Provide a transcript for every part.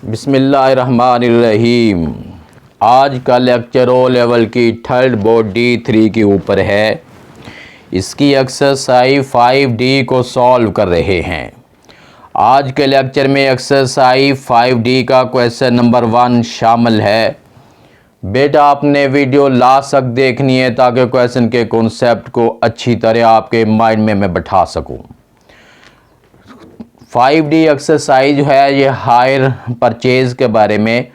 बिस्मिल्लाहिर्रहमानिर्रहीम। आज का लेक्चर ओ लेवल की थर्ड बोर्ड D3 के ऊपर है। इसकी एक्सरसाइज 5D को सॉल्व कर रहे हैं। आज के लेक्चर में एक्सरसाइज 5D का क्वेश्चन नंबर 1 शामिल है। बेटा आपने वीडियो लास्ट तक देखनी है ताकि क्वेश्चन के कॉन्सेप्ट को अच्छी तरह आपके माइंड में मैं बैठा सकूं। 5D एक्सरसाइज जो है ये हायर परचेज़ के बारे में।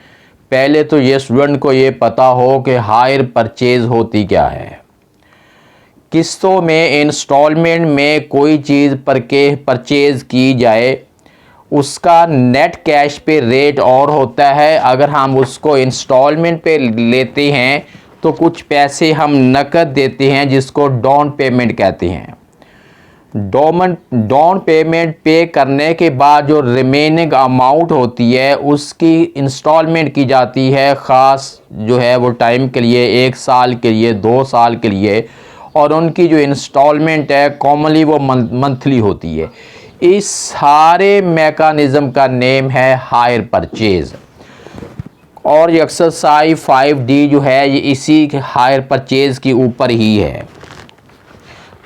पहले तो ये स्टूडेंट को ये पता हो कि हायर परचेज़ होती क्या है। किस्तों में इंस्टॉलमेंट में कोई चीज़ परचेज़ की जाए, उसका नेट कैश पे रेट और होता है। अगर हम उसको इंस्टॉलमेंट पे लेते हैं तो कुछ पैसे हम नकद देते हैं जिसको डाउन पेमेंट कहते हैं। डाउन पेमेंट पे करने के बाद जो रिमेनिंग अमाउंट होती है उसकी इंस्टॉलमेंट की जाती है, ख़ास जो है वो टाइम के लिए, 1 साल के लिए, 2 साल के लिए। और उनकी जो इंस्टॉलमेंट है कॉमनली वो मंथली होती है। इस सारे मैकेनिज़्म का नेम है हायर परचेज़। और ये एक्सरसाइज 5D जो है ये इसी हायर परचेज़ के ऊपर ही है।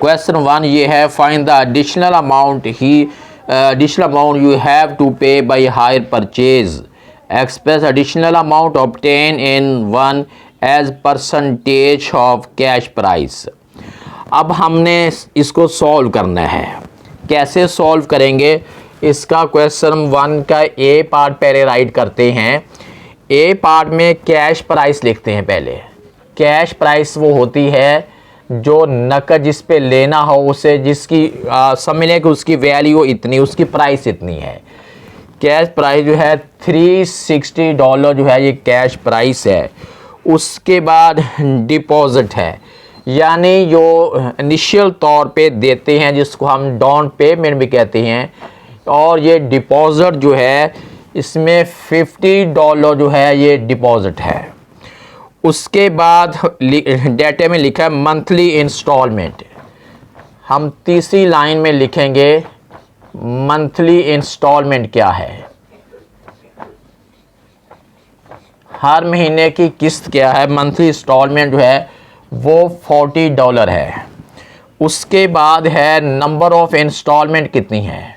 क्वेश्चन 1 ये है, find the additional amount you have to pay by hire purchase. Express additional amount obtain in 1 as percentage of cash price. अब हमने इसको सॉल्व करना है। कैसे सॉल्व करेंगे इसका? क्वेश्चन 1 का ए पार्ट पहले राइट करते हैं। ए पार्ट में कैश प्राइस लिखते हैं पहले। कैश प्राइस वो होती है जो नकद जिस पे लेना हो उसे, जिसकी समझ लें कि उसकी वैल्यू इतनी, उसकी प्राइस इतनी है। कैश प्राइस जो है $360 जो है ये कैश प्राइस है। उसके बाद डिपॉजिट है, यानी जो इनिशियल तौर पे देते हैं जिसको हम डाउन पेमेंट भी कहते हैं। और ये डिपॉजिट जो है इसमें $50 जो है ये डिपॉजिट है। उसके बाद डेटा में लिखा है मंथली इंस्टॉलमेंट। हम तीसरी लाइन में लिखेंगे मंथली इंस्टॉलमेंट क्या है, हर महीने की किस्त क्या है। मंथली इंस्टॉलमेंट जो है वो $40 है। उसके बाद है नंबर ऑफ इंस्टॉलमेंट कितनी है,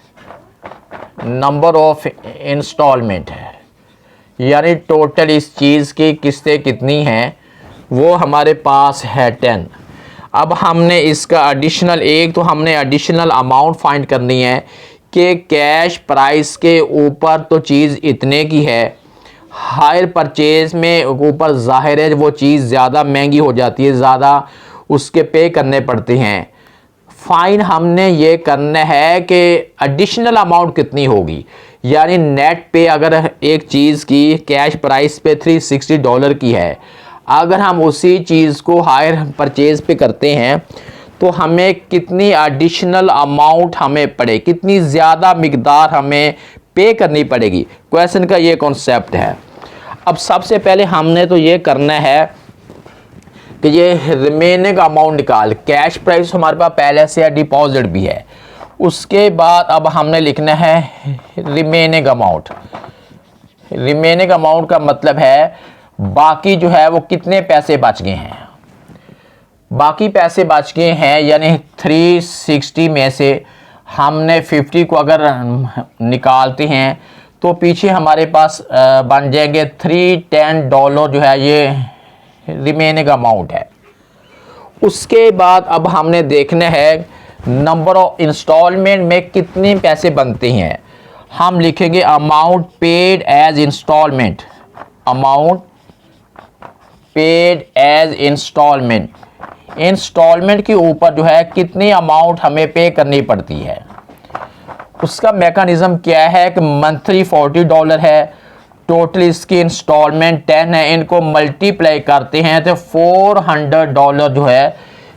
नंबर ऑफ इंस्टॉलमेंट है, यानी टोटल इस चीज़ की किस्तें कितनी हैं, वो हमारे पास है 10। अब हमने इसका एडिशनल, एक तो हमने एडिशनल अमाउंट फाइंड करनी है कि कैश प्राइस के ऊपर तो चीज़ इतने की है, हायर परचेज में ऊपर ज़ाहिर है वो चीज़ ज़्यादा महंगी हो जाती है, ज़्यादा उसके पे करने पड़ते हैं। फाइन हमने ये करना है कि एडिशनल अमाउंट कितनी होगी, यानी नेट पे अगर एक चीज़ की कैश प्राइस पे $360 की है, अगर हम उसी चीज़ को हायर परचेज पे करते हैं तो हमें कितनी एडिशनल अमाउंट हमें पड़े, कितनी ज़्यादा मिकदार हमें पे करनी पड़ेगी। क्वेश्चन का ये कॉन्सेप्ट है। अब सबसे पहले हमने तो ये करना है कि ये रिमेनिंग अमाउंट निकाल। कैश प्राइस हमारे पास पहले से है, डिपॉजिट भी है। उसके बाद अब हमने लिखना है रिमेनिंग अमाउंट। रिमेनिंग अमाउंट का मतलब है बाकी जो है वो कितने पैसे बच गए हैं। बाकी पैसे बच गए हैं यानी 360 में से हमने 50 को अगर निकालते हैं तो पीछे हमारे पास बन जाएंगे $310 जो है ये रिमेनिंग अमाउंट है। उसके बाद अब हमने देखना है नंबर ऑफ इंस्टॉलमेंट में कितने पैसे बनते हैं। हम लिखेंगे amount paid as instalment, amount paid as instalment. Instalment के ऊपर जो है कितनी अमाउंट हमें पे करनी पड़ती है। उसका मैकेनिज्म क्या है कि मंथली $40 है, टोटल इसकी इंस्टॉलमेंट 10 है, इनको मल्टीप्लाई करते हैं तो $400 जो है,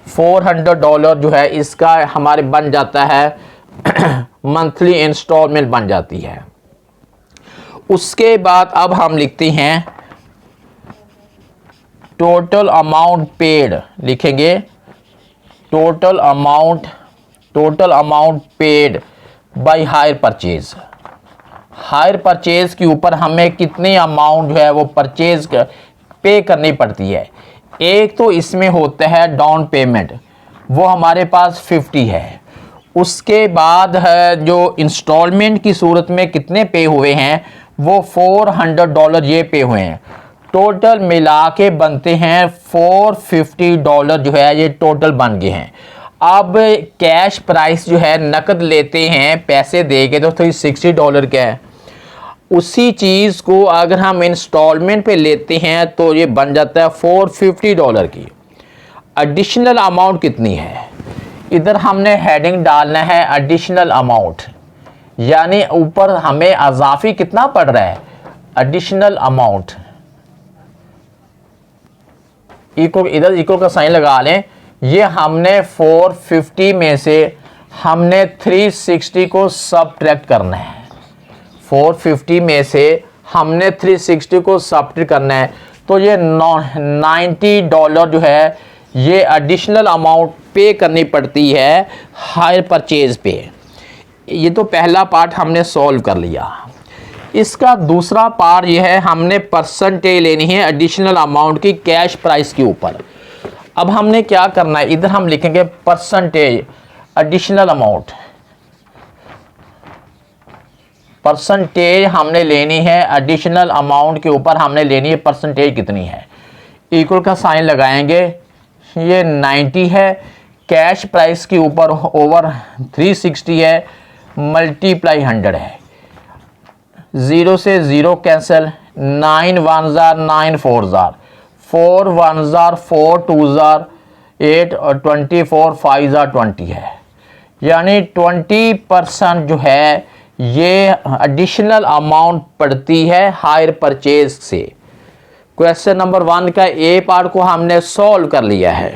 $400 जो है इसका हमारे बन जाता है मंथली इंस्टॉलमेंट बन जाती है। उसके बाद अब हम लिखते हैं टोटल अमाउंट पेड, लिखेंगे total amount paid by hire purchase. Hire purchase के ऊपर हमें कितनी अमाउंट जो है वो परचेज पे करनी पड़ती है। एक तो इसमें होता है डाउन पेमेंट, वो हमारे पास 50 है। उसके बाद है जो इंस्टॉलमेंट की सूरत में कितने पे हुए हैं, वो $400 ये पे हुए हैं। टोटल मिला के बनते हैं $450 जो है ये टोटल बन गए हैं। अब कैश प्राइस जो है नकद लेते हैं पैसे दे के तो $360 का है। उसी चीज़ को अगर हम इंस्टॉलमेंट पे लेते हैं तो ये बन जाता है $450 की। एडिशनल अमाउंट कितनी है, इधर हमने हेडिंग डालना है एडिशनल अमाउंट, यानी ऊपर हमें अजाफी कितना पड़ रहा है, एडिशनल अमाउंट इक्वल, इधर इक्वल का साइन लगा लें। ये हमने 450 में से हमने 360 को सबट्रैक्ट करना है। 450 में से हमने 360 को सबट्रैक्ट करना है, तो ये $90 जो है ये एडिशनल अमाउंट पे करनी पड़ती है हायर परचेज पे। ये तो पहला पार्ट हमने सॉल्व कर लिया। इसका दूसरा पार्ट ये है, हमने परसेंटेज लेनी है एडिशनल अमाउंट की कैश प्राइस के ऊपर। अब हमने क्या करना है, इधर हम लिखेंगे परसेंटेज एडिशनल अमाउंट। परसेंटेज हमने लेनी है एडिशनल अमाउंट के ऊपर, हमने लेनी है परसेंटेज कितनी है, इक्वल का साइन लगाएंगे। ये 90 है, कैश प्राइस के ऊपर ओवर 360 है, मल्टीप्लाई 100 है। 0 से 0 cancel, 9 1 jar 9 4 jar, 4 1 jar 4 2 jar 8 और 24 5 जार 20 है, यानी 20% जो है ये एडिशनल अमाउंट पड़ती है हायर परचेज से। क्वेश्चन नंबर 1 का ए पार्ट को हमने सॉल्व कर लिया है।